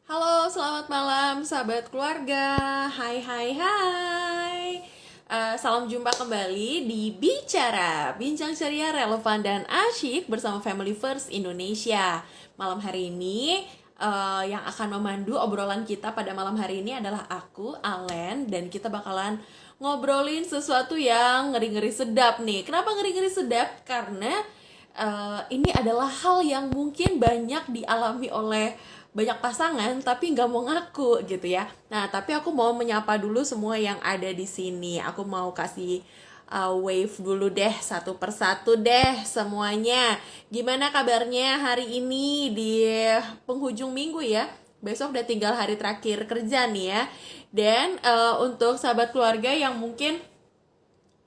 Halo, selamat malam sahabat keluarga. Hai hai hai. Salam jumpa kembali di Bicara, bincang ceria, relevan dan asyik bersama Family First Indonesia. Malam hari ini yang akan memandu obrolan kita pada malam hari ini adalah aku, Alen, dan kita bakalan ngobrolin sesuatu yang ngeri-ngeri sedap nih. Kenapa ngeri-ngeri sedap? Karena ini adalah hal yang mungkin banyak dialami oleh banyak pasangan tapi nggak mau ngaku gitu ya. Nah, tapi aku mau menyapa dulu semua yang ada di sini. Aku mau kasih wave dulu deh satu persatu deh semuanya. Gimana kabarnya hari ini di penghujung minggu ya? Besok udah tinggal hari terakhir kerja nih ya. Dan untuk sahabat keluarga yang mungkin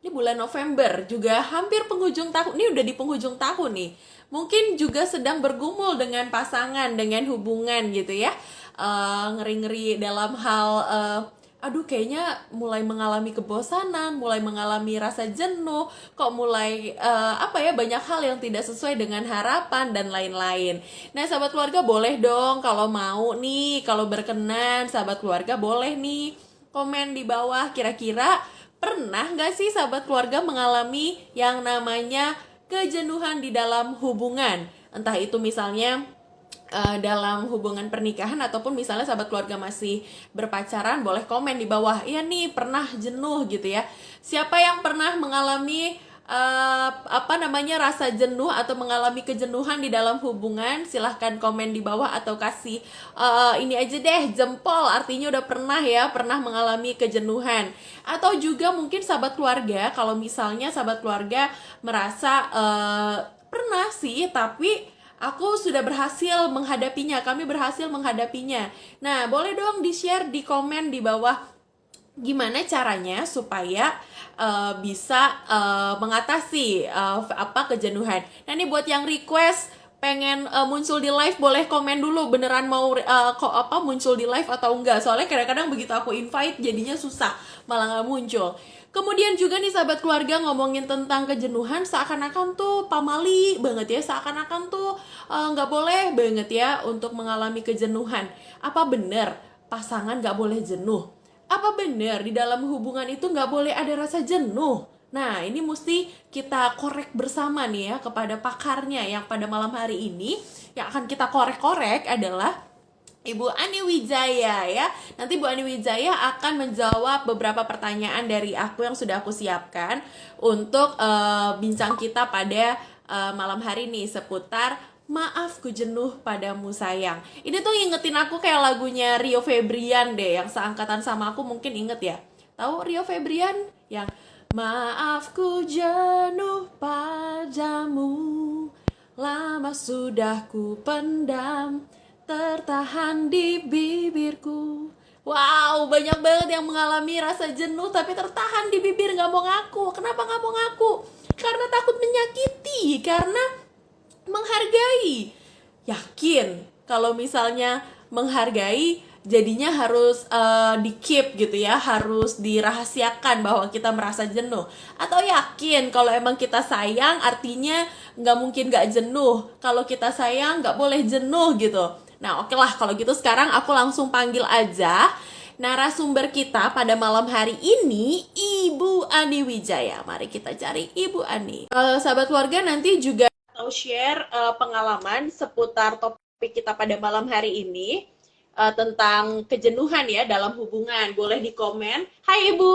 ini bulan November juga hampir penghujung tahun. Ini udah di penghujung tahun nih. Mungkin juga sedang bergumul dengan pasangan, dengan hubungan gitu ya. Ngeri-ngeri dalam hal aduh kayaknya mulai mengalami kebosanan, mulai mengalami rasa jenuh, kok mulai banyak hal yang tidak sesuai dengan harapan dan lain-lain. Nah, sahabat keluarga boleh dong kalau mau nih, kalau berkenan sahabat keluarga boleh nih komen di bawah kira-kira pernah nggak sih sahabat keluarga mengalami yang namanya kejenuhan di dalam hubungan? Entah itu misalnya dalam hubungan pernikahan ataupun misalnya sahabat keluarga masih berpacaran, boleh komen di bawah. Iya nih, pernah jenuh gitu ya. Siapa yang pernah mengalami rasa jenuh atau mengalami kejenuhan di dalam hubungan? Silahkan komen di bawah atau kasih ini aja deh jempol, artinya udah pernah mengalami kejenuhan. Atau juga mungkin sahabat keluarga, kalau misalnya sahabat keluarga merasa pernah sih tapi aku sudah berhasil menghadapinya, kami berhasil menghadapinya. Nah, boleh dong di-share di komen di bawah gimana caranya supaya bisa mengatasi kejenuhan. Nah, ini buat yang request pengen muncul di live, boleh komen dulu beneran mau muncul di live atau enggak. Soalnya kadang-kadang begitu aku invite jadinya susah, malah nggak muncul. Kemudian juga nih sahabat keluarga, ngomongin tentang kejenuhan seakan-akan tuh pamali banget ya, seakan-akan tuh nggak boleh banget ya untuk mengalami kejenuhan. Apa bener pasangan nggak boleh jenuh? Apa bener di dalam hubungan itu nggak boleh ada rasa jenuh? Nah, ini mesti kita korek bersama nih ya kepada pakarnya yang pada malam hari ini yang akan kita korek-korek adalah Ibu Ani Wijaya ya. Nanti Bu Ani Wijaya akan menjawab beberapa pertanyaan dari aku yang sudah aku siapkan untuk bincang kita pada malam hari ini seputar maaf ku jenuh padamu sayang. Ini tuh ingetin aku kayak lagunya Rio Febrian deh, yang seangkatan sama aku mungkin inget ya. Tahu Rio Febrian yang maaf ku jenuh padamu, lama sudah ku pendam, tertahan di bibirku. Wow, banyak banget yang mengalami rasa jenuh tapi tertahan di bibir, gak mau ngaku. Kenapa gak mau ngaku? Karena takut menyakiti, karena menghargai. Yakin kalau misalnya menghargai jadinya harus di keep gitu ya, harus dirahasiakan bahwa kita merasa jenuh? Atau yakin kalau emang kita sayang artinya nggak mungkin nggak jenuh, kalau kita sayang nggak boleh jenuh gitu? Nah, oke lah kalau gitu sekarang aku langsung panggil aja narasumber kita pada malam hari ini, Ibu Ani Wijaya. Mari kita cari Ibu Ani. Sahabat keluarga nanti juga atau share pengalaman seputar topik kita pada malam hari ini tentang kejenuhan ya dalam hubungan. Boleh di komen. Hai Ibu,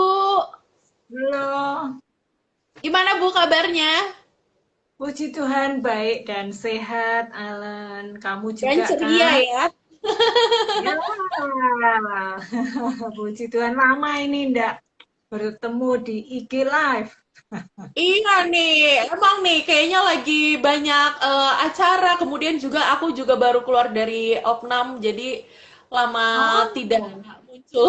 Halo, gimana Bu kabarnya? puji Tuhan baik dan sehat, Alan. Kamu Dan juga ceria kan? ya. Ya, puji Tuhan lama ini ndak bertemu di IG Live. Iya nih, emang nih kayaknya lagi banyak acara. Kemudian juga aku juga baru keluar dari Opnam, jadi lama tidak Oh, muncul.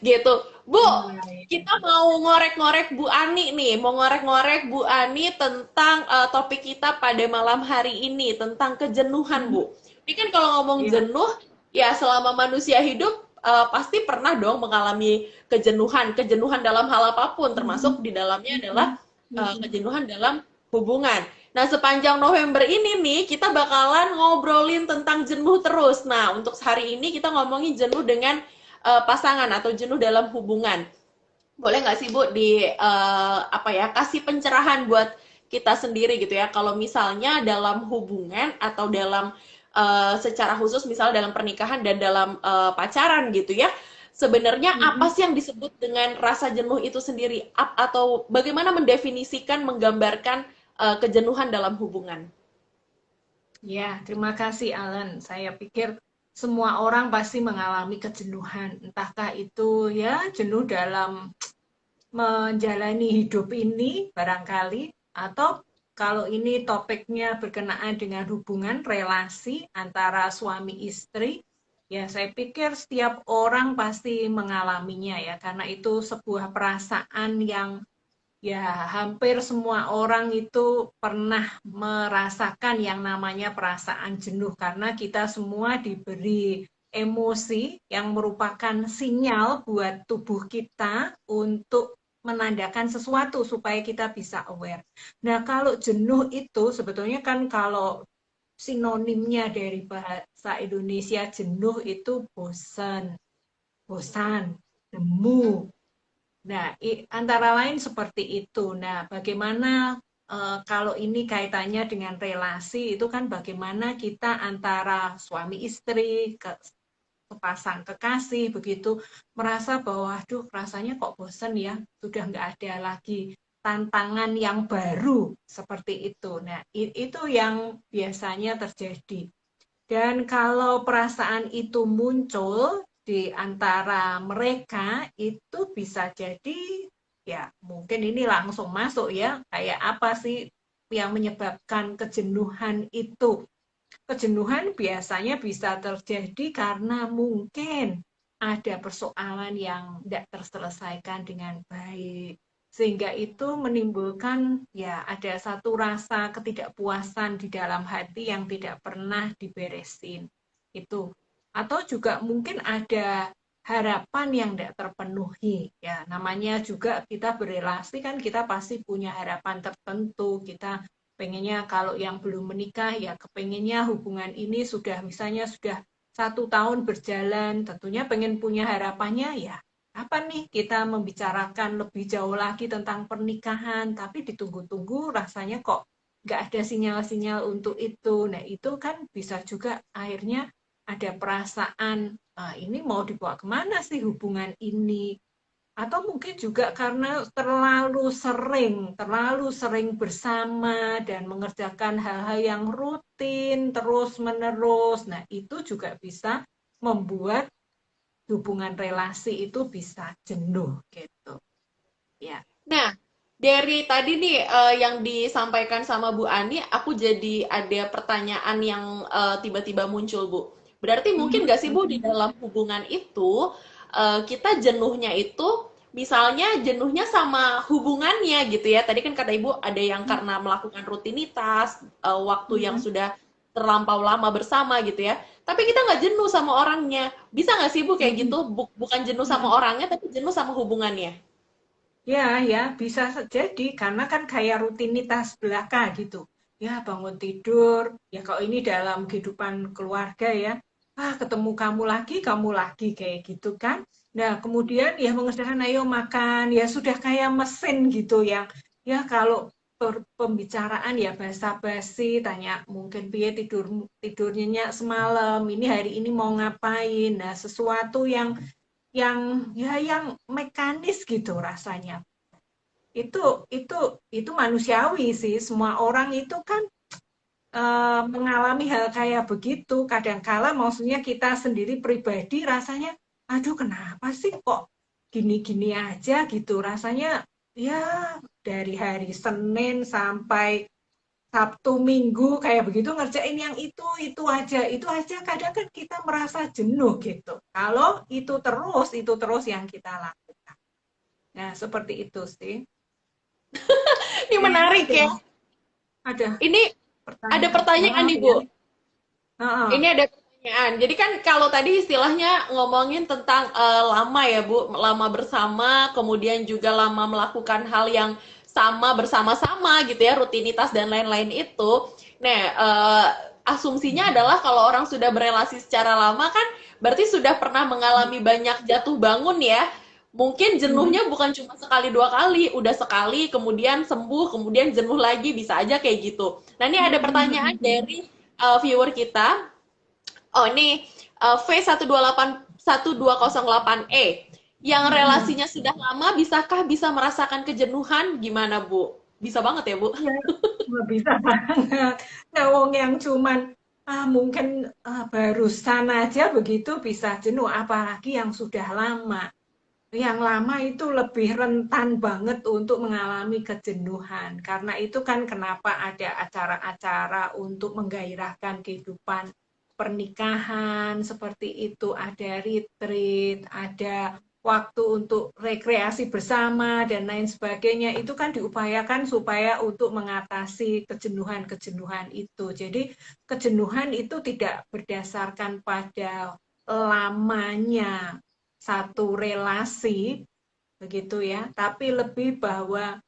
Gitu. Bu, iya, iya. kita mau ngorek-ngorek Bu Ani nih, mau ngorek-ngorek Bu Ani tentang topik kita pada malam hari ini, tentang kejenuhan, Mhm. Bu. Ini kan kalau ngomong Iya. jenuh, ya selama manusia hidup pasti pernah dong mengalami kejenuhan, kejenuhan dalam hal apapun, termasuk Mhm. di dalamnya adalah Mhm. Mhm. kejenuhan dalam hubungan. Nah, sepanjang November ini nih, kita bakalan ngobrolin tentang jenuh terus. Nah, untuk hari ini kita ngomongin jenuh dengan pasangan atau jenuh dalam hubungan. Boleh nggak sih Bu apa ya, kasih pencerahan buat kita sendiri gitu ya, kalau misalnya dalam hubungan atau dalam secara khusus misalnya dalam pernikahan dan dalam pacaran gitu ya, sebenarnya apa Mm-mm. sih yang disebut dengan rasa jenuh itu sendiri, atau bagaimana mendefinisikan, menggambarkan kejenuhan dalam hubungan? Ya, terima kasih Alan. Saya pikir semua orang pasti mengalami kejenuhan. Entahkah itu ya jenuh dalam menjalani hidup ini barangkali, atau kalau ini topiknya berkenaan dengan hubungan relasi antara suami istri, ya saya pikir setiap orang pasti mengalaminya ya, karena itu sebuah perasaan yang ya hampir semua orang itu pernah merasakan yang namanya perasaan jenuh, karena kita semua diberi emosi yang merupakan sinyal buat tubuh kita untuk menandakan sesuatu supaya kita bisa aware. Nah, kalau jenuh itu sebetulnya kan kalau sinonimnya dari bahasa Indonesia jenuh itu bosan, bosan, nemu. Nah, antara lain seperti itu. Nah, bagaimana kalau ini kaitannya dengan relasi, itu kan bagaimana kita antara suami istri, sepasang kekasih, begitu merasa bahwa, aduh rasanya kok bosen ya, sudah nggak ada lagi tantangan yang baru, seperti itu. Nah, itu yang biasanya terjadi. Dan kalau perasaan itu muncul di antara mereka, itu bisa jadi, ya mungkin ini langsung masuk ya, kayak apa sih yang menyebabkan kejenuhan itu. Kejenuhan biasanya bisa terjadi karena mungkin ada persoalan yang tidak terselesaikan dengan baik. Sehingga itu menimbulkan ya ada satu rasa ketidakpuasan di dalam hati yang tidak pernah diberesin. Itu. Atau juga mungkin ada harapan yang tidak terpenuhi. Ya, namanya juga kita berelasi kan kita pasti punya harapan tertentu. Kita pengennya kalau yang belum menikah ya kepengennya hubungan ini sudah misalnya sudah 1 tahun berjalan, tentunya pengen punya harapannya ya apa nih kita membicarakan lebih jauh lagi tentang pernikahan, tapi ditunggu-tunggu rasanya kok nggak ada sinyal-sinyal untuk itu. Nah itu kan bisa juga akhirnya ada perasaan, ah, ini mau dibawa kemana sih hubungan ini, atau mungkin juga karena terlalu sering bersama dan mengerjakan hal-hal yang rutin terus-menerus. Nah, itu juga bisa membuat hubungan relasi itu bisa jenuh gitu. Ya. Nah, dari tadi nih yang disampaikan sama Bu Ani, aku jadi ada pertanyaan yang tiba-tiba muncul, Bu. Berarti mungkin Mhm, nggak sih Bu di mhm, dalam hubungan itu kita jenuhnya itu misalnya jenuhnya sama hubungannya gitu ya. Tadi kan kata Ibu ada yang karena melakukan rutinitas, waktu yang mhm, sudah terlampau lama bersama gitu ya. Tapi kita nggak jenuh sama orangnya. Bisa nggak sih Bu kayak mhm, gitu? Bukan jenuh sama mhm. orangnya, tapi jenuh sama hubungannya. Ya, ya, bisa jadi karena kan kayak rutinitas belaka gitu. Ya, bangun tidur, ya kalau ini dalam kehidupan keluarga ya, ah ketemu kamu lagi kayak gitu kan. Nah, kemudian ya mengerjakan ayo makan, ya sudah kayak mesin gitu yang ya kalau pembicaraan ya basa-basi, tanya mungkin piye tidurnya nyenyak semalam, ini hari ini mau ngapain. Nah, sesuatu yang mekanis gitu rasanya. Itu manusiawi sih. Semua orang itu kan mengalami hal kayak begitu. Kadangkala maksudnya kita sendiri pribadi rasanya, aduh kenapa sih kok gini-gini aja gitu. Rasanya ya dari hari Senin sampai Sabtu Minggu kayak begitu ngerjain yang itu aja kadang kan kita merasa jenuh gitu. Kalau itu terus yang kita lakukan. Nah, seperti itu sih. Ini Ini menarik ya. ada Ini ada pertanyaan. pertanyaan Maaf nih, ya. Bu. Heeh. Ini ada pertanyaan. Jadi kan kalau tadi istilahnya ngomongin tentang lama ya, Bu, lama bersama, kemudian juga lama melakukan hal yang sama bersama-sama gitu ya, rutinitas dan lain-lain itu. Nah, asumsinya adalah kalau orang sudah berelasi secara lama kan berarti sudah pernah mengalami banyak jatuh bangun ya. Mungkin jenuhnya bukan cuma sekali dua kali, udah sekali, kemudian sembuh, kemudian jenuh lagi, bisa aja kayak gitu. Nah, ini ada pertanyaan dari viewer kita. Oh, ini V1281208E. Yang relasinya sudah lama, bisakah bisa merasakan kejenuhan? Gimana, Bu? Bisa banget ya, Bu? Ya, nggak bisa banget. Nah, wong yang cuman mungkin barusan aja begitu bisa jenuh, apalagi yang sudah lama. Yang lama itu lebih rentan banget untuk mengalami kejenuhan. Karena itu kan kenapa ada acara-acara untuk menggairahkan kehidupan pernikahan seperti itu, ada retreat, ada waktu untuk rekreasi bersama dan lain sebagainya. Itu kan diupayakan supaya untuk mengatasi kejenuhan-kejenuhan itu. Jadi kejenuhan itu tidak berdasarkan pada lamanya satu relasi begitu ya, tapi lebih bahwa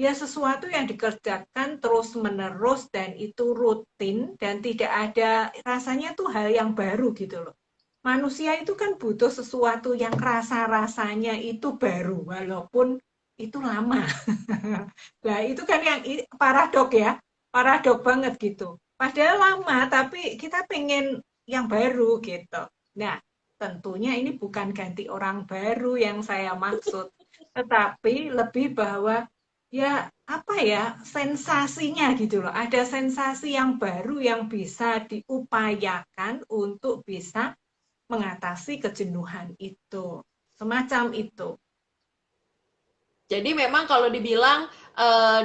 ya sesuatu yang dikerjakan terus-menerus dan itu rutin dan tidak ada rasanya tuh hal yang baru gitu loh. Manusia itu kan butuh sesuatu yang rasa-rasanya itu baru walaupun itu lama. Nah, itu kan yang paradok ya, paradok banget gitu. Padahal lama, tapi kita pengen yang baru gitu. Nah, tentunya ini bukan ganti orang baru yang saya maksud, tetapi lebih bahwa ya apa ya sensasinya gitu loh. Ada sensasi yang baru yang bisa diupayakan untuk bisa mengatasi kejenuhan itu. Semacam itu. Jadi memang kalau dibilang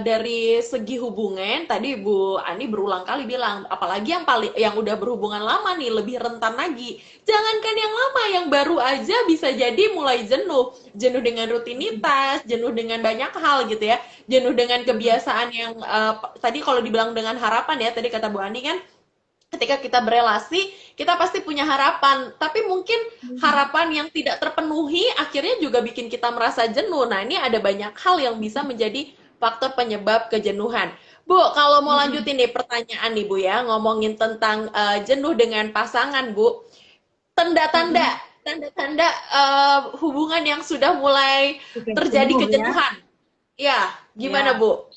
dari segi hubungan, tadi Bu Ani berulang kali bilang, apalagi yang udah berhubungan lama nih lebih rentan lagi. Jangankan yang lama, yang baru aja bisa jadi mulai jenuh, jenuh dengan rutinitas, jenuh dengan banyak hal gitu ya, jenuh dengan kebiasaan yang tadi kalau dibilang dengan harapan ya, tadi kata Bu Ani kan ketika kita berelasi, kita pasti punya harapan. Tapi mungkin harapan yang tidak terpenuhi akhirnya juga bikin kita merasa jenuh. Nah, ini ada banyak hal yang bisa menjadi faktor penyebab kejenuhan. Bu, kalau mau lanjutin nih pertanyaan nih Bu ya, ngomongin tentang jenuh dengan pasangan, Bu. Tanda-tanda, tanda-tanda hubungan yang sudah mulai Sudah terjadi jenuh ya. kejenuhan. Ya, gimana Ya, Bu?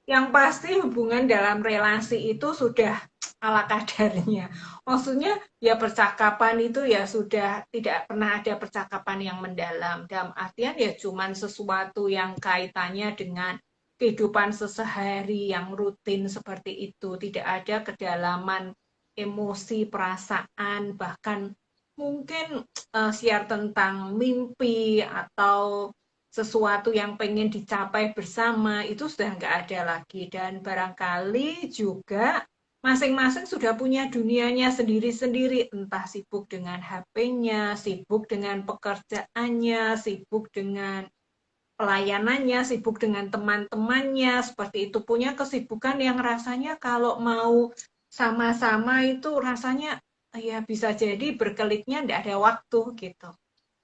yang pasti hubungan dalam relasi itu sudah ala kadarnya. Maksudnya ya percakapan itu ya sudah tidak pernah ada percakapan yang mendalam. Dalam artian ya cuman sesuatu yang kaitannya dengan kehidupan sesehari yang rutin seperti itu. Tidak ada kedalaman emosi, perasaan, bahkan mungkin share tentang mimpi atau sesuatu yang pengen dicapai bersama itu sudah nggak ada lagi dan barangkali juga masing-masing sudah punya dunianya sendiri-sendiri entah sibuk dengan HP-nya, sibuk dengan pekerjaannya, sibuk dengan pelayanannya, sibuk dengan teman-temannya, seperti itu punya kesibukan yang rasanya kalau mau sama-sama itu rasanya ya bisa jadi berkelitnya tidak ada waktu gitu.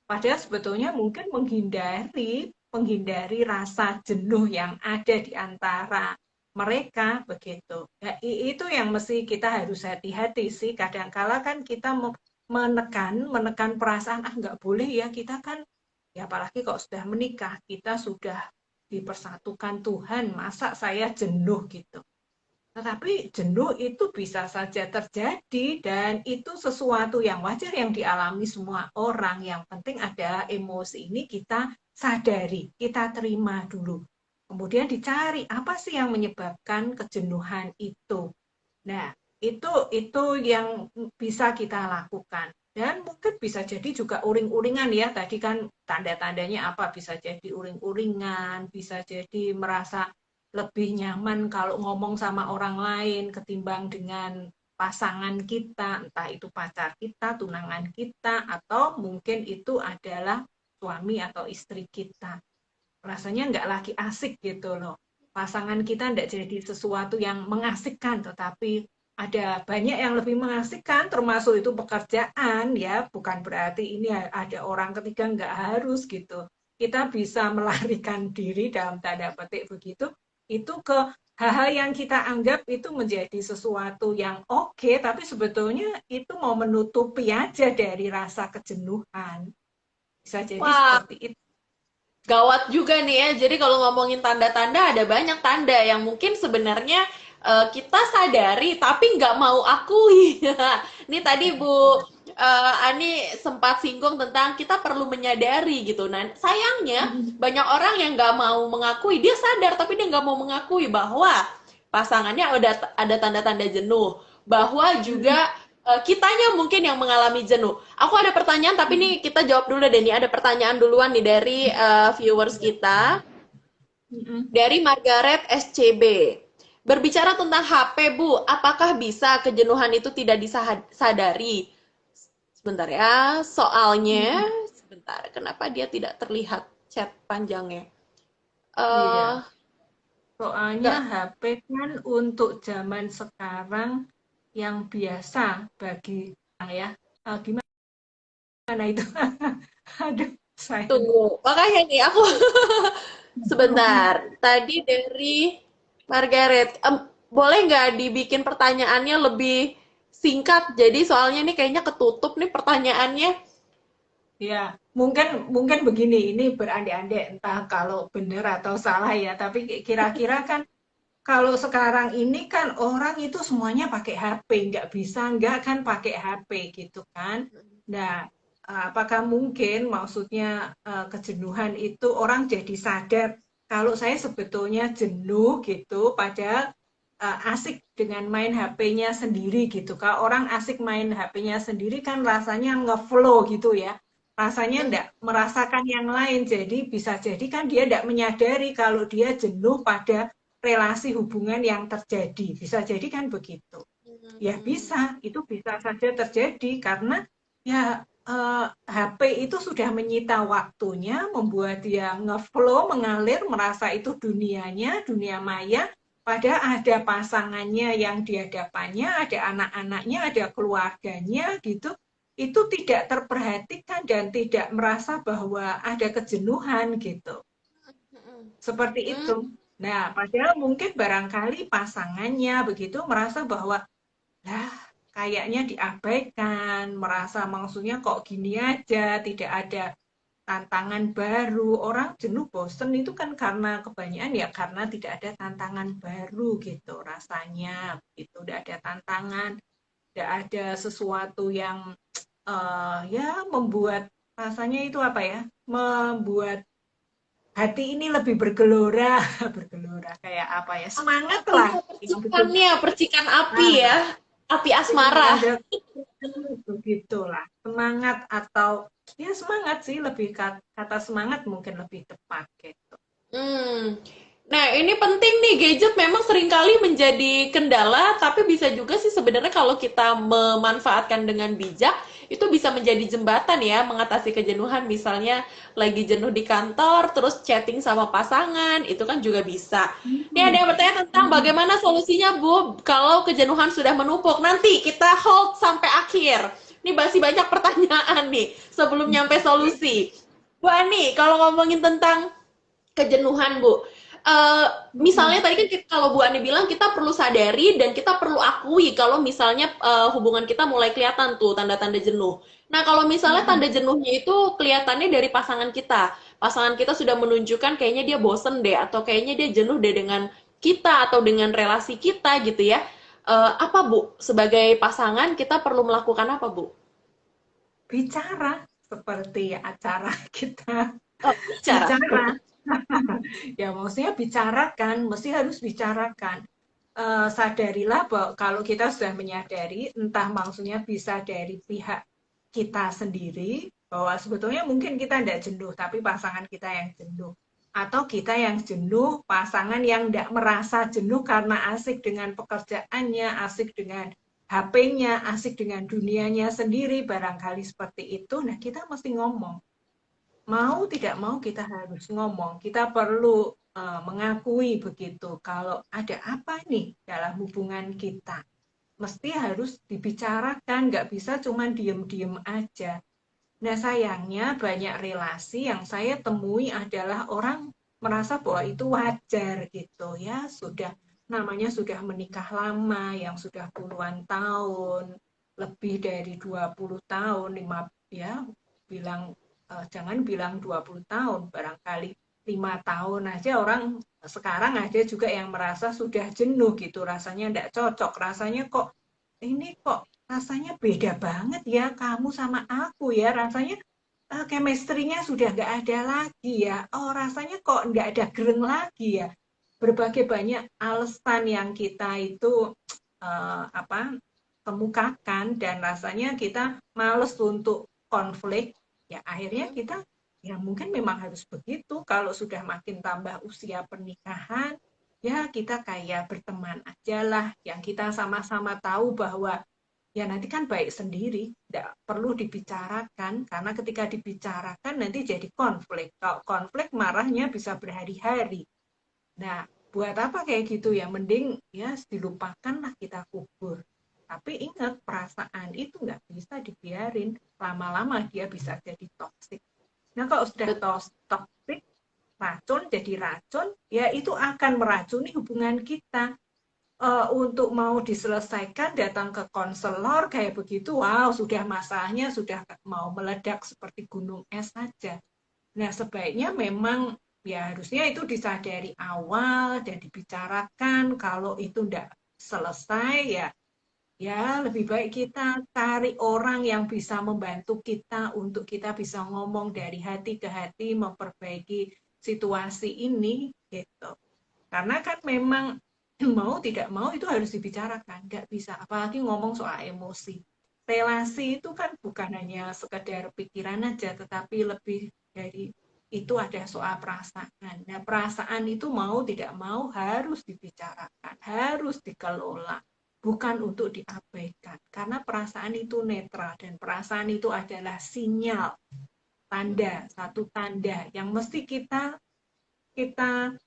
Padahal sebetulnya mungkin menghindari rasa jenuh yang ada di antara mereka begitu. Ya, itu yang mesti kita harus hati-hati sih. Kadangkala kan kita menekan perasaan nggak boleh ya kita kan ya apalagi kalau sudah menikah kita sudah dipersatukan Tuhan masa saya jenuh gitu. Tetapi jenuh itu bisa saja terjadi dan itu sesuatu yang wajar yang dialami semua orang. Yang penting adalah emosi ini kita sadari, kita terima dulu. Kemudian dicari apa sih yang menyebabkan kejenuhan itu. Nah, itu yang bisa kita lakukan. Dan mungkin bisa jadi juga uring-uringan ya. Tadi kan tanda-tandanya apa? Bisa jadi uring-uringan, bisa jadi merasa lebih nyaman kalau ngomong sama orang lain ketimbang dengan pasangan kita, entah itu pacar kita, tunangan kita, atau mungkin itu adalah suami atau istri kita. Rasanya nggak lagi asik gitu loh. Pasangan kita nggak jadi sesuatu yang mengasihkan, tetapi ada banyak yang lebih mengasihkan, termasuk itu pekerjaan ya, bukan berarti ini ada orang ketiga nggak harus gitu. kita bisa melarikan diri dalam tanda petik begitu, itu ke hal-hal yang kita anggap itu menjadi sesuatu yang oke, tapi sebetulnya itu mau menutupi aja dari rasa kejenuhan. Bisa jadi Wah, seperti itu. gawat juga nih ya. Jadi kalau ngomongin tanda-tanda, ada banyak tanda yang mungkin sebenarnya kita sadari tapi nggak mau akui. Ini tadi Bu Ani sempat singgung tentang kita perlu menyadari gitu. Nah, sayangnya banyak orang yang nggak mau mengakui. Dia sadar tapi dia nggak mau mengakui bahwa pasangannya ada tanda-tanda jenuh. Bahwa juga kitanya mungkin yang mengalami jenuh. Aku ada pertanyaan, tapi nih kita jawab dulu deh nih. Ada pertanyaan duluan nih dari viewers kita. Dari Margaret SCB. Berbicara tentang HP, Bu, apakah bisa kejenuhan itu tidak disadari? Sebentar ya, soalnya, sebentar, kenapa dia tidak terlihat chat panjangnya? Eh, Iya. Soalnya nggak HP kan untuk zaman sekarang yang biasa bagi saya. Gimana itu? Aduh, saya tunggu. Makanya nih, aku sebentar. Tadi dari Margaret, boleh nggak dibikin pertanyaannya lebih singkat? Jadi soalnya nih kayaknya ketutup nih pertanyaannya. ya, mungkin mungkin begini, ini berandai-andai entah kalau benar atau salah ya, tapi kira-kira kan kalau sekarang ini kan orang itu semuanya pakai HP, nggak bisa nggak kan pakai HP gitu kan. Nah, apakah mungkin maksudnya kejenuhan itu orang jadi sadar kalau saya sebetulnya jenuh gitu, padahal asik dengan main HP-nya sendiri gitu. Kalau orang asik main HP-nya sendiri kan rasanya ngeflow gitu ya. Rasanya enggak merasakan yang lain. Jadi bisa jadi kan dia enggak menyadari kalau dia jenuh pada relasi hubungan yang terjadi. Bisa jadi kan begitu. Ya bisa, itu bisa saja terjadi karena ya HP itu sudah menyita waktunya, membuat dia ngeflow, mengalir, merasa itu dunianya, dunia maya, padahal ada pasangannya yang di hadapannya, ada anak-anaknya, ada keluarganya gitu. Itu tidak terperhatikan dan tidak merasa bahwa ada kejenuhan gitu. Seperti itu. Nah, padahal mungkin barangkali pasangannya begitu merasa bahwa lah, kayaknya diabaikan, merasa maksudnya kok gini aja, tidak ada tantangan baru. Orang jenuh bosen itu kan karena kebanyakan ya karena tidak ada tantangan baru gitu rasanya. Itu udah ada tantangan, tidak ada sesuatu yang ya membuat rasanya itu apa ya? Membuat hati ini lebih bergelora, bergelora kayak apa ya? Semangat lah. Ada Yang betul. percikannya, percikan api Nah, ya. Api asmara. ada begitulah semangat atau ya semangat sih lebih kata semangat mungkin lebih tepat gitu. Hmm. Nah, ini penting nih, gadget memang seringkali menjadi kendala, tapi bisa juga sih sebenarnya kalau kita memanfaatkan dengan bijak, itu bisa menjadi jembatan ya, mengatasi kejenuhan. Misalnya lagi jenuh di kantor, terus chatting sama pasangan, itu kan juga bisa. Ini ada Hmm. yang bertanya tentang Hmm. bagaimana solusinya, Bu, kalau kejenuhan sudah menumpuk. Nanti kita hold sampai akhir. Ini masih banyak pertanyaan nih, sebelum nyampe solusi. Bu Ani, kalau ngomongin tentang kejenuhan, Bu. Eh, Hmm. misalnya tadi kan kalau Bu Ani bilang kita perlu sadari dan kita perlu akui kalau misalnya hubungan kita mulai kelihatan tuh tanda-tanda jenuh. Nah, kalau misalnya Hmm. tanda jenuhnya itu kelihatannya dari pasangan kita. Pasangan kita sudah menunjukkan kayaknya dia bosen deh atau kayaknya dia jenuh deh dengan kita atau dengan relasi kita gitu ya. Apa Bu? Sebagai pasangan kita perlu melakukan apa, Bu? Bicara seperti acara kita Oh, bicara. bicara ya maksudnya bicarakan mesti harus bicarakan. Sadarilah bahwa kalau kita sudah menyadari entah maksudnya bisa dari pihak kita sendiri bahwa sebetulnya mungkin kita tidak jenuh tapi pasangan kita yang jenuh atau kita yang jenuh pasangan yang tidak merasa jenuh karena asik dengan pekerjaannya asik dengan HP-nya asik dengan dunianya sendiri barangkali seperti itu. Nah kita mesti ngomong, mau tidak mau kita harus ngomong. Kita perlu mengakui begitu. Kalau ada apa nih dalam hubungan kita, mesti harus dibicarakan. Nggak bisa cuma diem-diem aja. Nah, sayangnya banyak relasi yang saya temui adalah orang merasa bahwa itu wajar gitu ya, namanya sudah menikah lama, yang sudah puluhan tahun, lebih dari 20 tahun, ya, bilang jangan bilang 20 tahun, barangkali 5 tahun aja orang sekarang ada juga yang merasa sudah jenuh gitu, rasanya tidak cocok, rasanya kok rasanya beda banget ya kamu sama aku ya, rasanya chemistry-nya sudah nggak ada lagi ya. Oh, rasanya kok nggak ada gereng lagi ya. Berbagai banyak alasan yang kita itu apa kemukakan dan rasanya kita males untuk konflik. Ya akhirnya kita ya mungkin memang harus begitu. Kalau sudah makin tambah usia pernikahan, ya kita kayak berteman aja lah. Yang kita sama-sama tahu bahwa ya nanti kan baik sendiri, tidak perlu dibicarakan, karena ketika dibicarakan nanti jadi konflik. Kalau konflik marahnya bisa berhari-hari. Nah, buat apa kayak gitu ya? Mending ya dilupakan lah, kita kubur. Tapi ingat, perasaan itu nggak bisa dibiarin. Lama-lama dia bisa jadi toksik. Nah, kalau sudah toksik, racun jadi racun, ya itu akan meracuni hubungan kita. Untuk mau diselesaikan datang ke konselor kayak begitu, wow, sudah masalahnya sudah mau meledak seperti gunung es saja. Nah, sebaiknya memang ya harusnya itu disadari awal dan dibicarakan. Kalau itu tidak selesai ya, ya lebih baik kita cari orang yang bisa membantu kita untuk kita bisa ngomong dari hati ke hati, memperbaiki situasi ini gitu. Karena kan memang mau tidak mau itu harus dibicarakan, nggak bisa. Apalagi ngomong soal emosi. Relasi itu kan bukan hanya sekedar pikiran aja, tetapi lebih dari itu ada soal perasaan. Nah, perasaan itu mau tidak mau harus dibicarakan, harus dikelola, bukan untuk diabaikan. Karena perasaan itu netral dan perasaan itu adalah sinyal, tanda, satu tanda yang mesti kita kita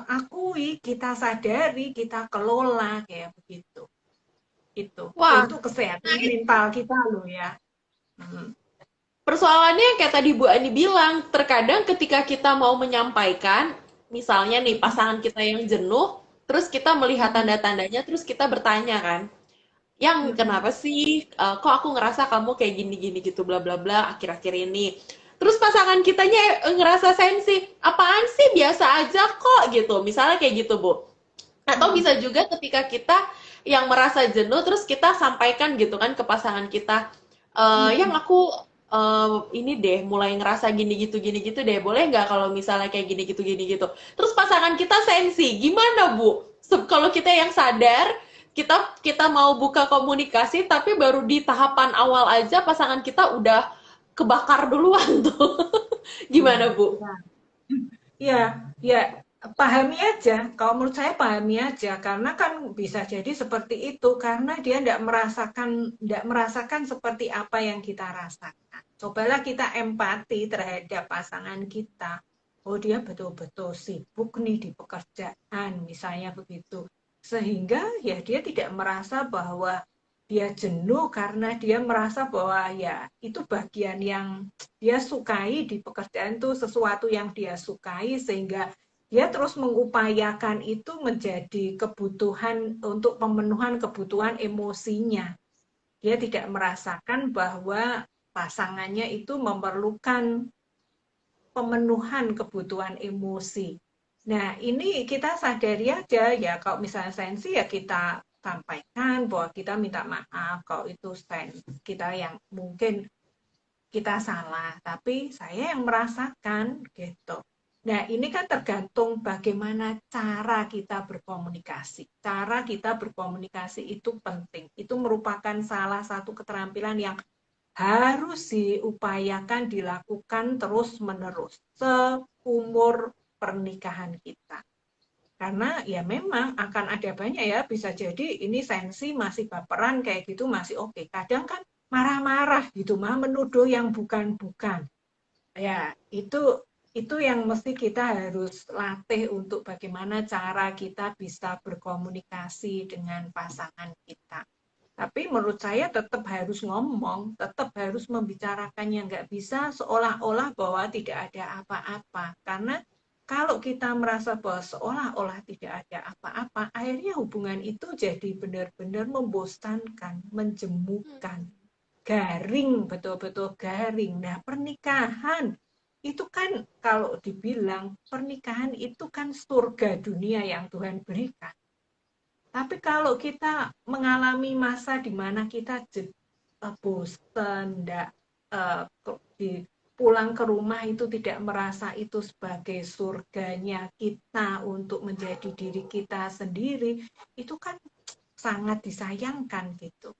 akui, kita sadari, kita kelola kayak begitu. Itu Wah, untuk kesehatan mental kita loh ya. Hmm. persoalannya kayak tadi Bu Ani bilang, terkadang ketika kita mau menyampaikan, misalnya nih pasangan kita yang jenuh, terus kita melihat tanda-tandanya, terus kita bertanya kan, yang kenapa sih, kok aku ngerasa kamu kayak gini-gini gitu, bla bla bla, akhir-akhir ini. Terus pasangan kitanya ngerasa sensi, apaan sih biasa aja kok gitu, misalnya kayak gitu Bu. Atau bisa juga ketika kita yang merasa jenuh, terus kita sampaikan gitu kan ke pasangan kita, yang aku ini deh mulai ngerasa gini gitu deh, boleh nggak kalau misalnya kayak gini gitu. Terus pasangan kita sensi, gimana Bu? Kalau kita yang sadar, kita kita mau buka komunikasi, tapi baru di tahapan awal aja pasangan kita udah kebakar duluan tuh. Ya, Gimana Bu? ya, ya, ya, pahami aja. Kalau menurut saya pahami aja, karena kan bisa jadi seperti itu, karena dia tidak merasakan seperti apa yang kita rasakan. Cobalah kita empati terhadap pasangan kita. Oh, dia betul-betul sibuk nih di pekerjaan, misalnya begitu. Sehingga ya dia tidak merasa bahwa dia jenuh karena dia merasa bahwa ya itu bagian yang dia sukai di pekerjaan, itu sesuatu yang dia sukai, sehingga dia terus mengupayakan itu menjadi kebutuhan untuk pemenuhan kebutuhan emosinya. Dia tidak merasakan bahwa pasangannya itu memerlukan pemenuhan kebutuhan emosi. Nah, ini kita sadari aja ya, kalau misalnya sensi ya kita sampaikan bahwa kita minta maaf kalau itu kita yang mungkin kita salah, tapi saya yang merasakan gitu. Nah, ini kan tergantung bagaimana cara kita berkomunikasi. Cara kita berkomunikasi itu penting. Itu merupakan salah satu keterampilan yang harus diupayakan dilakukan terus-menerus seumur pernikahan kita. Karena ya memang akan ada banyak ya, bisa jadi ini sensi masih baperan kayak gitu masih oke. Kadang kan marah-marah gitu, mah menuduh yang bukan-bukan. Ya, itu yang mesti kita harus latih untuk bagaimana cara kita bisa berkomunikasi dengan pasangan kita. Tapi menurut saya tetap harus ngomong, tetap harus membicarakannya. Nggak bisa seolah-olah bahwa tidak ada apa-apa. Karena kalau kita merasa bahwa seolah-olah tidak ada apa-apa, akhirnya hubungan itu jadi benar-benar membosankan, menjemukan, garing, betul-betul garing. Nah, pernikahan itu kan kalau dibilang pernikahan itu kan surga dunia yang Tuhan berikan. Tapi kalau kita mengalami masa di mana kita bosan, di pulang ke rumah itu tidak merasa itu sebagai surganya kita untuk menjadi diri kita sendiri, itu kan sangat disayangkan gitu,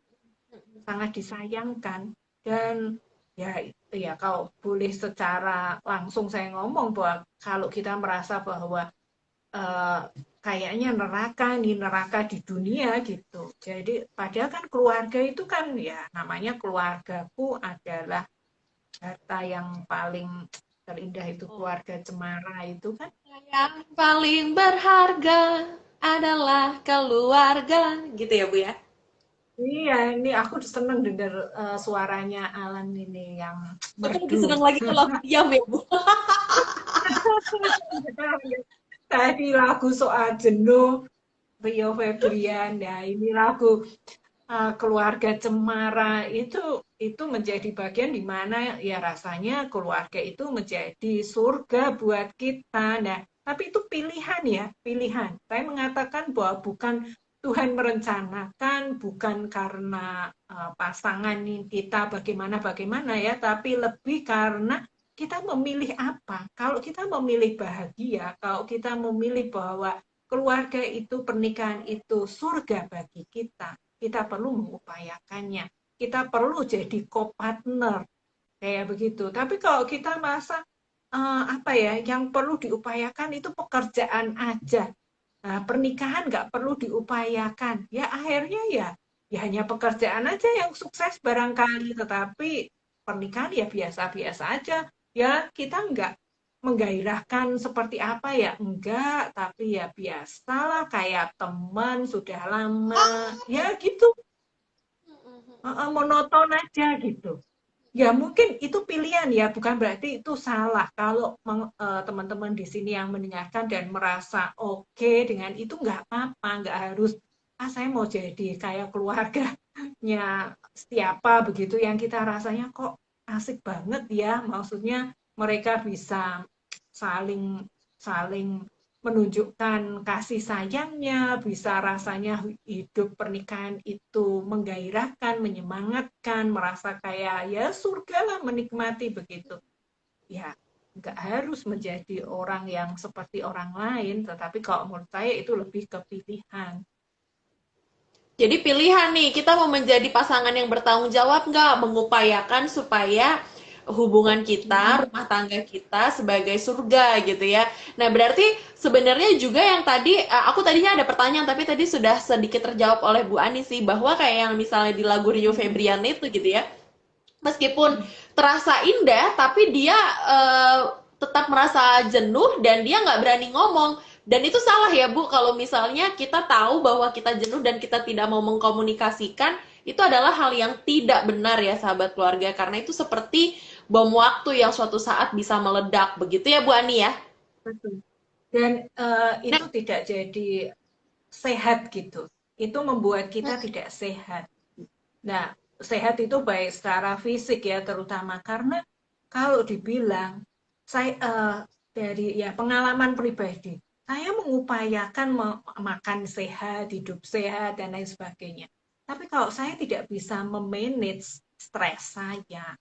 sangat disayangkan. Dan ya ya kalau boleh secara langsung saya ngomong bahwa kalau kita merasa bahwa eh, kayaknya neraka nih, neraka di dunia gitu. Jadi padahal kan keluarga itu kan ya namanya keluargaku adalah harta yang paling terindah itu Oh, keluarga cemara itu kan. yang paling berharga adalah keluarga, gitu ya Bu ya. Iya, ini aku seneng dengar suaranya Alan ini yang Aku lebih senang merdu. lagi kalau aku diam ya Bu. Tadi lagu soal jenuh, Rio Febrian, ya ini lagu keluarga cemara itu menjadi bagian di mana ya rasanya keluarga itu menjadi surga buat kita. Nah, tapi itu pilihan ya, pilihan. Saya mengatakan bahwa bukan Tuhan merencanakan, bukan karena pasangan kita bagaimana-bagaimana ya, tapi lebih karena kita memilih apa. Kalau kita memilih bahagia, kalau kita memilih bahwa keluarga itu, pernikahan itu surga bagi kita perlu mengupayakannya. Kita perlu jadi co-partner kayak begitu. Tapi kalau kita merasa apa ya, yang perlu diupayakan itu pekerjaan aja. Nah, pernikahan nggak perlu diupayakan. Ya akhirnya ya hanya pekerjaan aja yang sukses barangkali. Tetapi pernikahan ya biasa-biasa aja. Ya kita nggak menggairahkan seperti apa ya enggak, tapi ya biasalah kayak teman sudah lama ya gitu. Monoton aja gitu. Ya mungkin itu pilihan ya, bukan berarti itu salah. Kalau teman-teman di sini yang mendengarkan dan merasa oke dengan itu nggak apa-apa, nggak harus saya mau jadi kayak keluarganya siapa begitu yang kita rasanya kok asik banget ya. Maksudnya mereka bisa saling saling menunjukkan kasih sayangnya, bisa rasanya hidup pernikahan itu menggairahkan, menyemangatkan, merasa kayak ya surga lah menikmati begitu. Ya, nggak harus menjadi orang yang seperti orang lain, tetapi kalau menurut saya itu lebih ke pilihan. Jadi pilihan nih, kita mau menjadi pasangan yang bertanggung jawab nggak? Mengupayakan supaya hubungan kita, rumah tangga kita sebagai surga gitu ya. Nah berarti sebenarnya juga yang tadi, aku tadinya ada pertanyaan tapi tadi sudah sedikit terjawab oleh Bu Ani sih, bahwa kayak yang misalnya di lagu Rio Febrian itu gitu ya, meskipun terasa indah tapi dia eh, tetap merasa jenuh dan dia nggak berani ngomong. Dan itu salah ya Bu, kalau misalnya kita tahu bahwa kita jenuh dan kita tidak mau mengkomunikasikan, itu adalah hal yang tidak benar ya sahabat keluarga, karena itu seperti bom waktu yang suatu saat bisa meledak, begitu ya Bu Ani ya. Betul. Dan Nah, itu tidak jadi sehat gitu. Itu membuat kita tidak sehat. Nah, sehat itu baik secara fisik ya terutama karena kalau dibilang saya dari ya pengalaman pribadi, saya mengupayakan makan sehat, hidup sehat dan lain sebagainya. Tapi kalau saya tidak bisa memanage stres saya,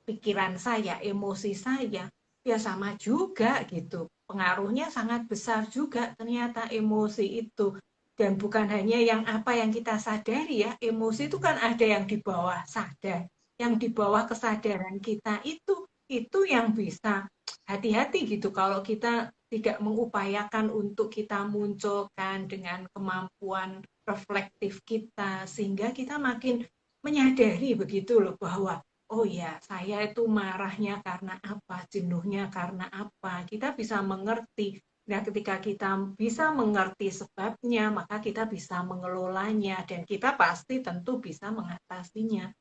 pikiran saya, emosi saya, ya sama juga gitu. Pengaruhnya sangat besar juga ternyata emosi itu. Dan bukan hanya yang apa yang kita sadari ya, emosi itu kan ada yang di bawah sadar. Yang di bawah kesadaran kita itu yang bisa hati-hati gitu kalau kita tidak mengupayakan untuk kita munculkan dengan kemampuan reflektif kita sehingga kita makin menyadari begitu loh bahwa oh ya, saya itu marahnya karena apa, jenuhnya karena apa. Kita bisa mengerti. Nah, ketika kita bisa mengerti sebabnya, maka kita bisa mengelolanya dan kita pasti tentu bisa mengatasinya.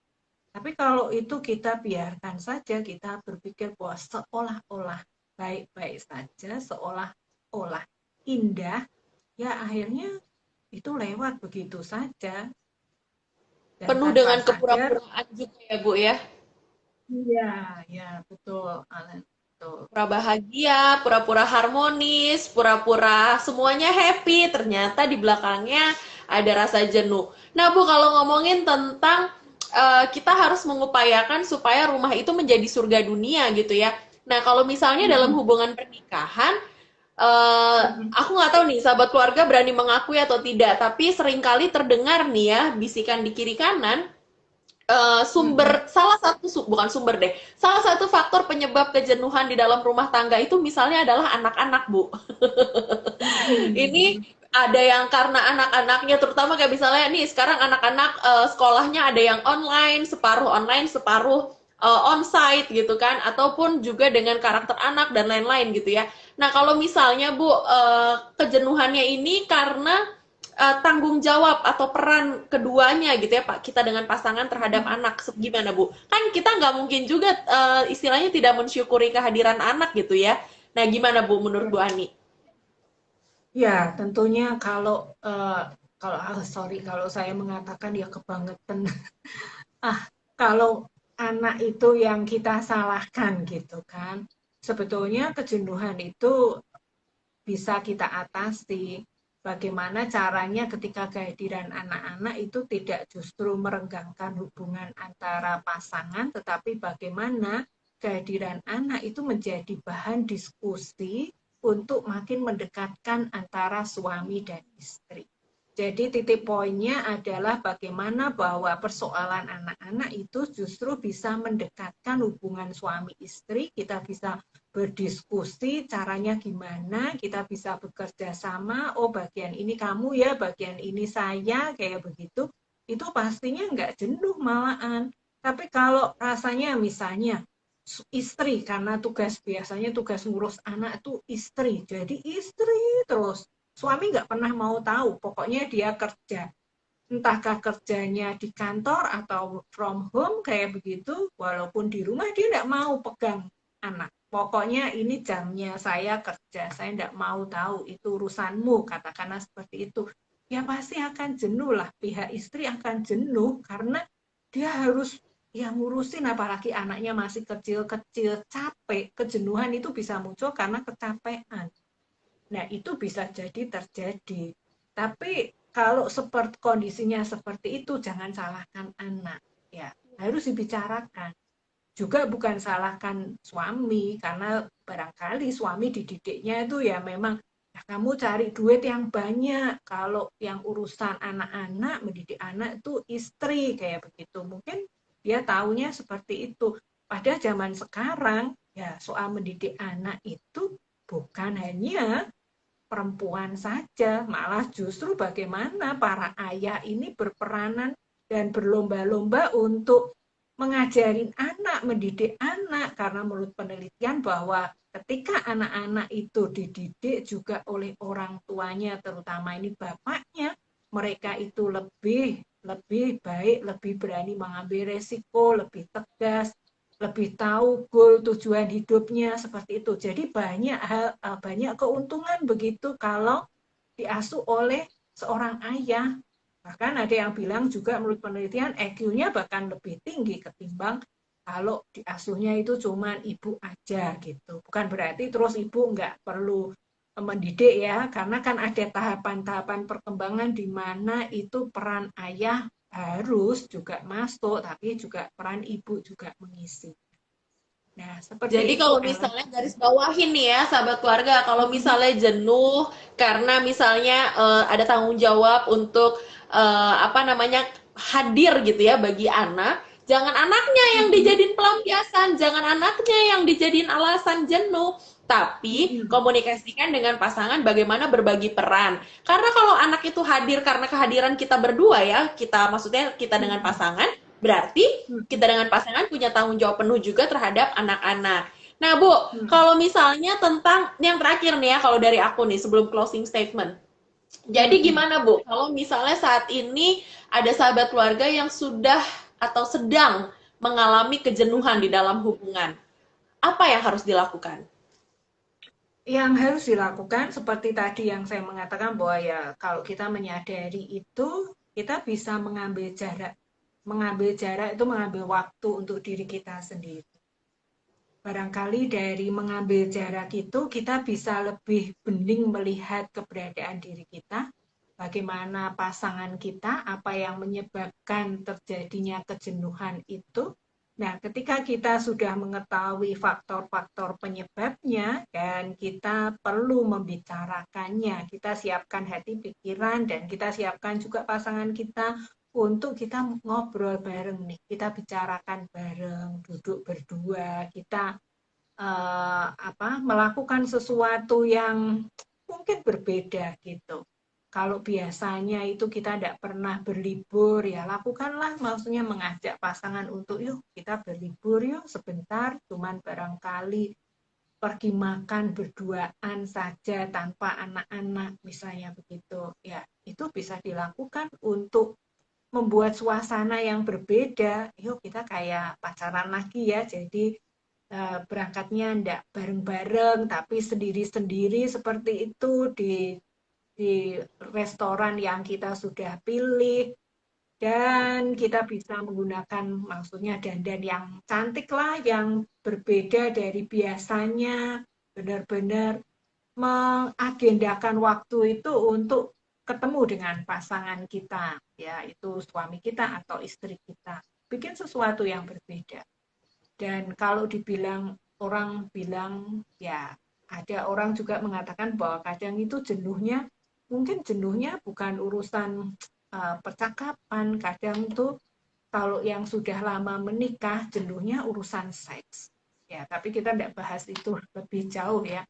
Tapi kalau itu kita biarkan saja, kita berpikir bahwa seolah-olah baik-baik saja, seolah-olah indah, ya akhirnya itu lewat begitu saja. Dan Penuh tanpa dengan sadar, kepura-puraan juga ya Bu ya. iya, ya betul, Alan, betul. Pura bahagia, pura-pura harmonis, pura-pura semuanya happy, ternyata di belakangnya ada rasa jenuh. Nah, Bu, kalau ngomongin tentang kita harus mengupayakan supaya rumah itu menjadi surga dunia gitu ya. Nah, kalau misalnya dalam Mm-mm, hubungan pernikahan, eh mm-mm, aku nggak tahu nih, sahabat keluarga berani mengakui atau tidak, tapi seringkali terdengar nih ya, bisikan di kiri kanan, mm-mm, salah satu bukan sumber deh, salah satu faktor penyebab kejenuhan di dalam rumah tangga itu misalnya adalah anak-anak, Bu. Ini mm-mm, ada yang karena anak-anaknya, terutama kayak misalnya nih sekarang anak-anak sekolahnya ada yang online separuh onsite gitu kan, ataupun juga dengan karakter anak dan lain-lain gitu ya. Nah, kalau misalnya Bu, kejenuhannya ini karena tanggung jawab atau peran keduanya gitu ya Pak, kita dengan pasangan terhadap mm-mm. anak, gimana Bu? Kan kita nggak mungkin juga istilahnya tidak mensyukuri kehadiran anak gitu ya. Nah, gimana Bu menurut Bu Ani? Ya, tentunya kalau sorry kalau saya mengatakan ya kebangetan. Ah, kalau anak itu yang kita salahkan gitu kan. Sebetulnya kejenuhan itu bisa kita atasi. Bagaimana caranya ketika kehadiran anak-anak itu tidak justru merenggangkan hubungan antara pasangan, tetapi bagaimana kehadiran anak itu menjadi bahan diskusi untuk makin mendekatkan antara suami dan istri. Jadi titik poinnya adalah bagaimana bahwa persoalan anak-anak itu justru bisa mendekatkan hubungan suami istri, kita bisa berdiskusi caranya gimana, kita bisa bekerja sama, oh bagian ini kamu ya, bagian ini saya, kayak begitu, itu pastinya nggak jenuh malahan. Tapi kalau rasanya misalnya istri, karena biasanya tugas ngurus anak itu istri, jadi istri terus, suami nggak pernah mau tahu, pokoknya dia kerja. Entahkah kerjanya di kantor atau work from home kayak begitu, walaupun di rumah dia nggak mau pegang anak. Pokoknya ini jamnya saya kerja, saya nggak mau tahu itu urusanmu, katakanlah seperti itu. Ya pasti akan jenuh lah, pihak istri akan jenuh karena dia harus yang ngurusin apalagi anaknya masih kecil-kecil, capek, kejenuhan itu bisa muncul karena kecapean. Nah, itu bisa jadi terjadi. Tapi kalau seperti kondisinya seperti itu, jangan salahkan anak. Ya, harus dibicarakan. Juga bukan salahkan suami, karena barangkali suami dididiknya itu ya memang, ya kamu cari duit yang banyak. Kalau yang urusan anak-anak, mendidik anak itu istri, kayak begitu. Mungkin dia taunya seperti itu. Pada zaman sekarang, ya soal mendidik anak itu bukan hanya perempuan saja, malah justru bagaimana para ayah ini berperanan dan berlomba-lomba untuk mengajarin anak, mendidik anak, karena menurut penelitian bahwa ketika anak-anak itu dididik juga oleh orang tuanya, terutama ini bapaknya, mereka itu lebih lebih baik, lebih berani mengambil resiko, lebih tegas, lebih tahu goal tujuan hidupnya seperti itu. Jadi banyak keuntungan begitu kalau diasuh oleh seorang ayah. Bahkan ada yang bilang juga menurut penelitian EQ-nya bahkan lebih tinggi ketimbang kalau diasuhnya itu cuma ibu aja gitu. Bukan berarti terus ibu nggak perlu mendidik ya, karena kan ada tahapan-tahapan perkembangan di mana itu peran ayah harus juga masuk, tapi juga peran ibu juga mengisi. Nah, seperti Jadi itu, kalau Ellen. misalnya garis bawahin nih ya, sahabat keluarga, kalau misalnya jenuh karena misalnya ada tanggung jawab untuk apa namanya hadir gitu ya bagi anak, jangan anaknya yang dijadiin pelampiasan, jangan anaknya yang dijadiin alasan jenuh, tapi komunikasikan dengan pasangan bagaimana berbagi peran. Karena kalau anak itu hadir karena kehadiran kita berdua ya, kita maksudnya kita dengan pasangan, berarti kita dengan pasangan punya tanggung jawab penuh juga terhadap anak-anak. Nah, Bu, Hmm. kalau misalnya tentang yang terakhir nih ya, kalau dari aku nih sebelum closing statement. Jadi Hmm. gimana, Bu? Kalau misalnya saat ini ada sahabat keluarga yang sudah atau sedang mengalami kejenuhan di dalam hubungan, apa yang harus dilakukan? Yang harus dilakukan seperti tadi yang saya mengatakan bahwa ya kalau kita menyadari itu, kita bisa mengambil jarak. Mengambil jarak itu mengambil waktu untuk diri kita sendiri. Barangkali dari mengambil jarak itu kita bisa lebih bening melihat keberadaan diri kita, bagaimana pasangan kita, apa yang menyebabkan terjadinya kejenuhan itu. Nah, ketika kita sudah mengetahui faktor-faktor penyebabnya dan kita perlu membicarakannya, kita siapkan hati pikiran dan kita siapkan juga pasangan kita untuk kita ngobrol bareng nih, kita bicarakan bareng, duduk berdua, kita melakukan sesuatu yang mungkin berbeda gitu. Kalau biasanya itu kita tidak pernah berlibur, ya lakukanlah, maksudnya mengajak pasangan untuk yuk kita berlibur yuk sebentar, cuman barangkali pergi makan berduaan saja tanpa anak-anak, misalnya begitu. Ya, itu bisa dilakukan untuk membuat suasana yang berbeda. Yuk kita kayak pacaran lagi ya, jadi berangkatnya ndak bareng-bareng tapi sendiri-sendiri seperti itu di restoran yang kita sudah pilih dan kita bisa menggunakan maksudnya dandan yang cantik lah yang berbeda dari biasanya benar-benar mengagendakan waktu itu untuk ketemu dengan pasangan kita ya itu suami kita atau istri kita bikin sesuatu yang berbeda. Dan kalau dibilang orang bilang ya ada orang juga mengatakan bahwa kadang itu jenuhnya mungkin jenuhnya bukan urusan percakapan, kadang itu kalau yang sudah lama menikah jenuhnya urusan seks. Ya, tapi kita tidak bahas itu lebih jauh ya.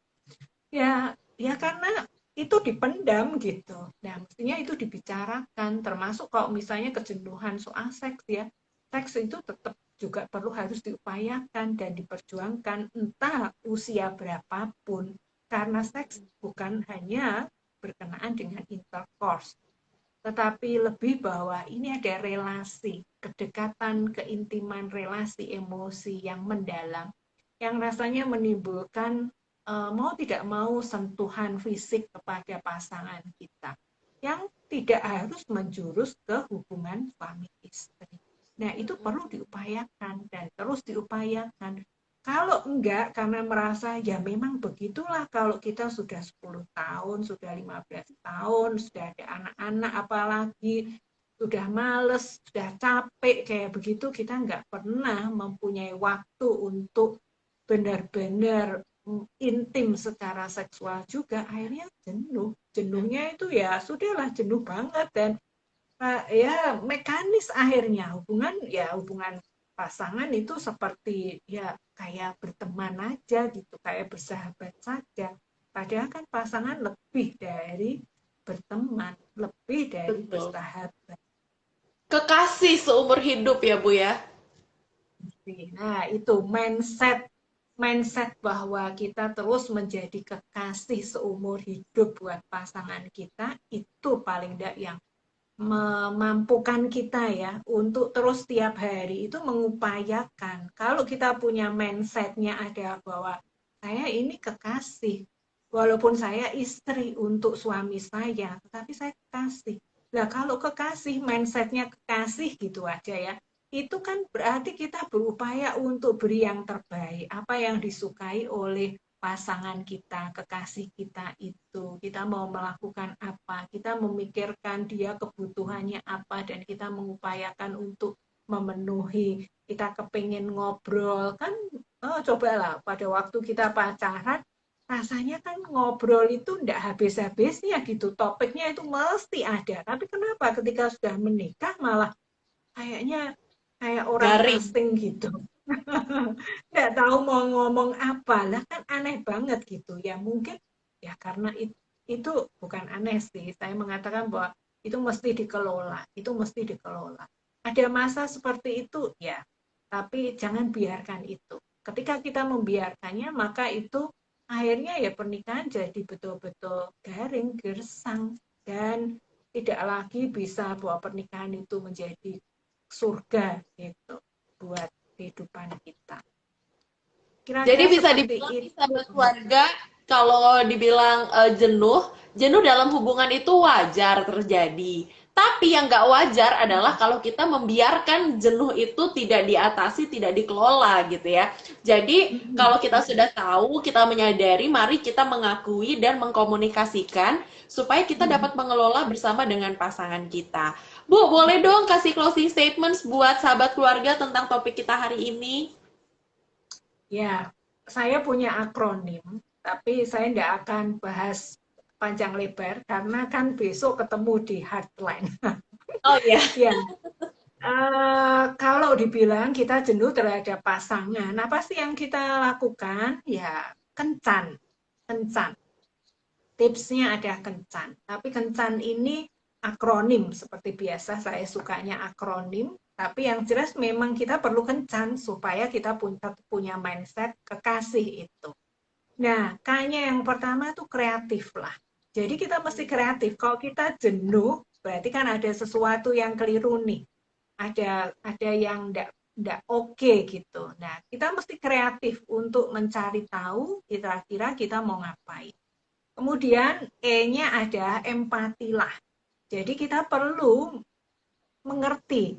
Ya, ya karena itu dipendam gitu. Nah, mestinya itu dibicarakan, termasuk kalau misalnya kejenuhan soal seks ya. Seks itu tetap juga perlu harus diupayakan dan diperjuangkan entah usia berapapun. Karena seks bukan hanya berkenaan dengan intercourse, tetapi lebih bahwa ini ada relasi, kedekatan, keintiman, relasi emosi yang mendalam, yang rasanya menimbulkan mau tidak mau sentuhan fisik kepada pasangan kita, yang tidak harus menjurus ke hubungan suami istri. Nah, itu perlu diupayakan dan terus diupayakan. Kalau enggak, karena merasa ya memang begitulah kalau kita sudah 10 tahun, sudah 15 tahun, sudah ada anak-anak apalagi, sudah males, sudah capek, kayak begitu kita enggak pernah mempunyai waktu untuk benar-benar intim secara seksual juga, akhirnya jenuh. Jenuhnya itu ya sudahlah jenuh banget dan ya mekanis akhirnya hubungan pasangan itu seperti ya kayak berteman aja gitu kayak bersahabat saja padahal kan pasangan lebih dari berteman lebih dari Betul. bersahabat. Kekasih seumur hidup ya, Bu ya. Nah itu mindset mindset bahwa kita terus menjadi kekasih seumur hidup buat pasangan kita itu paling tidak yang memampukan kita ya untuk terus tiap hari itu mengupayakan. Kalau kita punya mindsetnya ada bahwa saya ini kekasih, walaupun saya istri untuk suami saya, tetapi saya kekasih. Nah kalau kekasih, mindsetnya kekasih gitu aja ya, itu kan berarti kita berupaya untuk beri yang terbaik, apa yang disukai oleh pasangan kita, kekasih kita itu. Kita mau melakukan apa, kita memikirkan dia kebutuhannya apa, dan kita mengupayakan untuk memenuhi. Kita kepingin ngobrol, kan cobalah pada waktu kita pacaran, rasanya kan ngobrol itu enggak habis-habisnya gitu. Topiknya itu mesti ada. Tapi kenapa ketika sudah menikah malah kayaknya kayak orang Garing. asing gitu. Nggak tahu mau ngomong apa lah kan aneh banget gitu ya mungkin ya karena itu bukan aneh sih saya mengatakan bahwa itu mesti dikelola ada masa seperti itu ya tapi jangan biarkan itu ketika kita membiarkannya, maka itu akhirnya ya pernikahan jadi betul-betul garing, gersang, dan tidak lagi bisa bahwa pernikahan itu menjadi surga gitu buat kehidupan kita. Jadi Kira-kira bisa seperti dibilang nih itu. sahabat keluarga, kalau dibilang jenuh dalam hubungan itu wajar terjadi. Tapi yang nggak wajar adalah kalau kita membiarkan jenuh itu tidak diatasi, tidak dikelola gitu ya. Jadi kalau kita sudah tahu, kita menyadari, mari kita mengakui dan mengkomunikasikan supaya kita dapat mengelola bersama dengan pasangan kita. Bu, boleh dong kasih closing statements buat sahabat keluarga tentang topik kita hari ini? Ya, saya punya akronim, tapi saya tidak akan bahas panjang lebar karena kan besok ketemu di Heartline. Oh iya. Ya, kalau dibilang kita jenuh terhadap pasangan, apa sih yang kita lakukan? Ya, kencan, kencan. Tipsnya ada kencan. Tapi kencan ini akronim seperti biasa. Saya sukanya akronim. Tapi yang jelas memang kita perlu kencan supaya kita punya mindset kekasih itu. Nah, kayaknya yang pertama tuh kreatif lah. Jadi kita mesti kreatif. Kalau kita jenuh, berarti kan ada sesuatu yang keliru nih. Ada yang enggak oke gitu. Nah, kita mesti kreatif untuk mencari tahu kira-kira kita mau ngapain. Kemudian E-nya ada empatilah. Jadi kita perlu mengerti,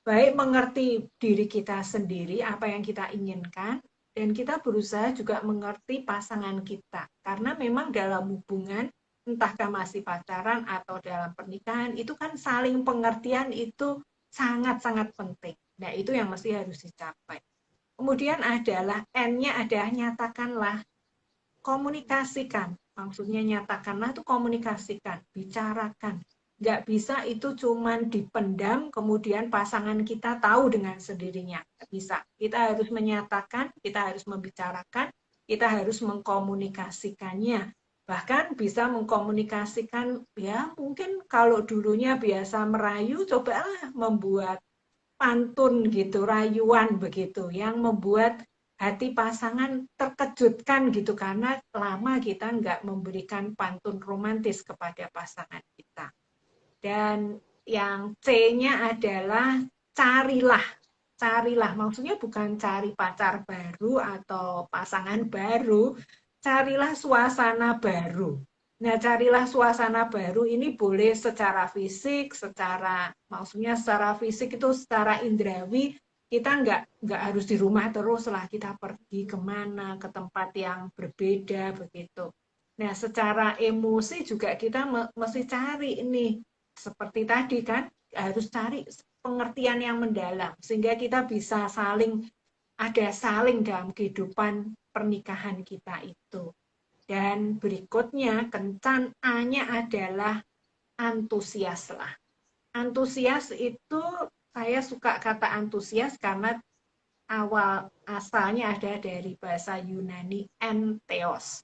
baik mengerti diri kita sendiri, apa yang kita inginkan, dan kita berusaha juga mengerti pasangan kita. Karena memang dalam hubungan, entahkah masih pacaran atau dalam pernikahan, itu kan saling pengertian itu sangat-sangat penting. Nah, itu yang mesti harus dicapai. Kemudian adalah N-nya adalah nyatakanlah, komunikasikan. Maksudnya nyatakanlah itu komunikasikan, bicarakan. Nggak bisa itu cuman dipendam, kemudian pasangan kita tahu dengan sendirinya. Nggak bisa. Kita harus menyatakan, kita harus membicarakan, kita harus mengkomunikasikannya. Bahkan bisa mengkomunikasikan, ya mungkin kalau dulunya biasa merayu, cobalah membuat pantun gitu, rayuan begitu, yang membuat hati pasangan terkejutkan gitu karena lama kita nggak memberikan pantun romantis kepada pasangan kita. Dan yang C-nya adalah carilah. Carilah, maksudnya bukan cari pacar baru atau pasangan baru, carilah suasana baru. Nah, carilah suasana baru ini boleh secara fisik, maksudnya secara fisik itu secara indrawi, kita nggak harus di rumah terus lah, kita pergi kemana, ke tempat yang berbeda begitu. Nah, secara emosi juga kita mesti cari ini, seperti tadi kan, harus cari pengertian yang mendalam, sehingga kita bisa saling dalam kehidupan pernikahan kita itu. Dan berikutnya, kencan A-nya adalah antusias lah. Antusias itu, saya suka kata antusias karena asalnya ada dari bahasa Yunani entheos.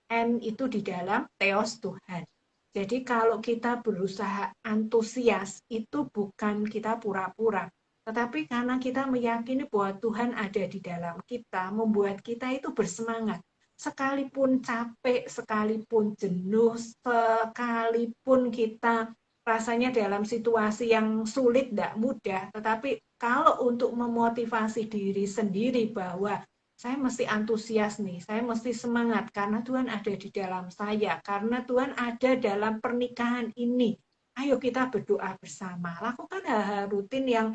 En itu di dalam, theos Tuhan. Jadi kalau kita berusaha antusias, itu bukan kita pura-pura, tetapi karena kita meyakini bahwa Tuhan ada di dalam kita, membuat kita itu bersemangat. Sekalipun capek, sekalipun jenuh, sekalipun kita rasanya dalam situasi yang sulit, tidak mudah, tetapi kalau untuk memotivasi diri sendiri bahwa saya mesti antusias nih, saya mesti semangat karena Tuhan ada di dalam saya, karena Tuhan ada dalam pernikahan ini. Ayo kita berdoa bersama, lakukan hal-hal rutin yang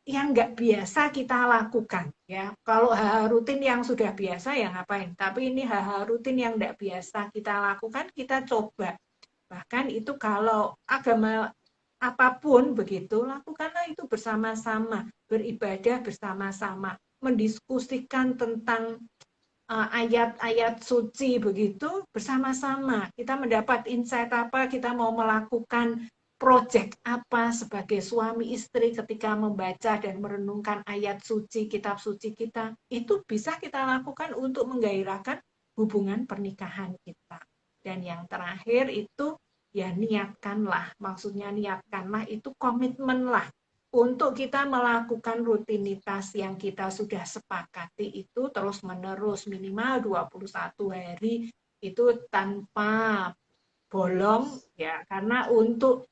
nggak biasa kita lakukan ya. Kalau hal-hal rutin yang sudah biasa ya ngapain, tapi ini hal-hal rutin yang nggak biasa kita lakukan, kita coba. Bahkan itu kalau agama apapun begitu, lakukanlah itu bersama-sama, beribadah bersama-sama, mendiskusikan tentang ayat-ayat suci begitu bersama-sama. Kita mendapat insight apa, kita mau melakukan project apa sebagai suami istri ketika membaca dan merenungkan ayat suci, kitab suci kita. Itu bisa kita lakukan untuk menggairahkan hubungan pernikahan kita. Dan yang terakhir itu ya niatkanlah, maksudnya niatkanlah itu komitmenlah untuk kita melakukan rutinitas yang kita sudah sepakati itu terus-menerus minimal 21 hari itu tanpa bolong ya, karena untuk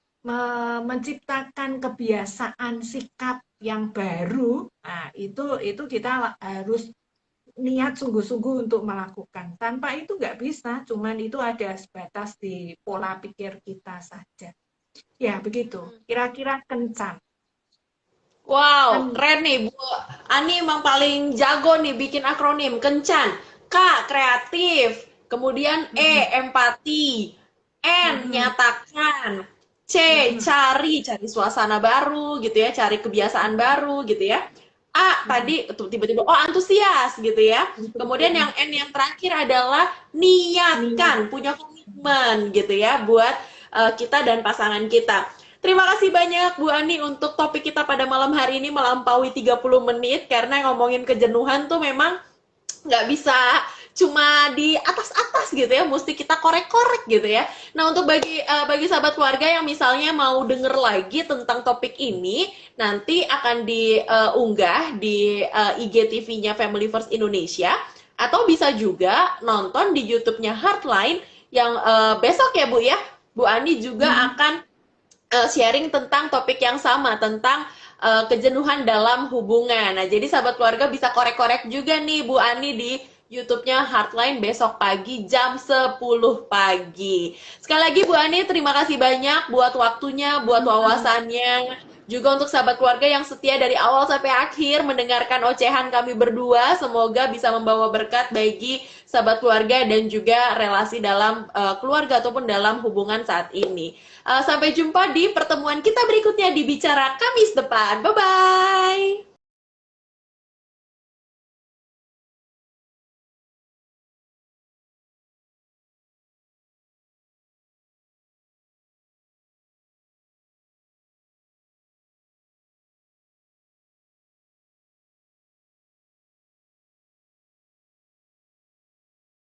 menciptakan kebiasaan sikap yang baru, nah itu kita harus niat sungguh-sungguh untuk melakukan. Tanpa itu nggak bisa, cuman itu ada sebatas di pola pikir kita saja. Ya, begitu. Kira-kira kencan. Wow, Kan keren nih Bu Ani, emang paling jago nih bikin akronim. Kencan, K kreatif, kemudian E empati, N nyatakan, C cari suasana baru gitu ya, cari kebiasaan baru gitu ya. A tadi tiba-tiba oh antusias gitu ya. Kemudian yang N yang terakhir adalah niat. niatkan, punya komitmen gitu ya buat kita dan pasangan kita. Terima kasih banyak Bu Ani untuk topik kita pada malam hari ini melampaui 30 menit karena ngomongin kejenuhan tuh memang nggak bisa cuma di atas-atas gitu ya, mesti kita korek-korek gitu ya. Nah untuk bagi sahabat keluarga yang misalnya mau denger lagi tentang topik ini, nanti akan diunggah di IGTV-nya Family First Indonesia, atau bisa juga nonton di YouTube-nya Heartline yang besok ya Bu ya. Bu Ani juga akan sharing tentang topik yang sama tentang kejenuhan dalam hubungan. Nah, jadi sahabat keluarga bisa korek-korek juga nih Bu Ani di YouTube-nya Heartline besok pagi jam 10 pagi. Sekali lagi Bu Ani, terima kasih banyak buat waktunya, buat wawasannya. Juga untuk sahabat keluarga yang setia dari awal sampai akhir mendengarkan ocehan kami berdua. Semoga bisa membawa berkat bagi sahabat keluarga dan juga relasi dalam keluarga ataupun dalam hubungan saat ini. Sampai jumpa di pertemuan kita berikutnya di Bicara Kamis depan. Bye-bye!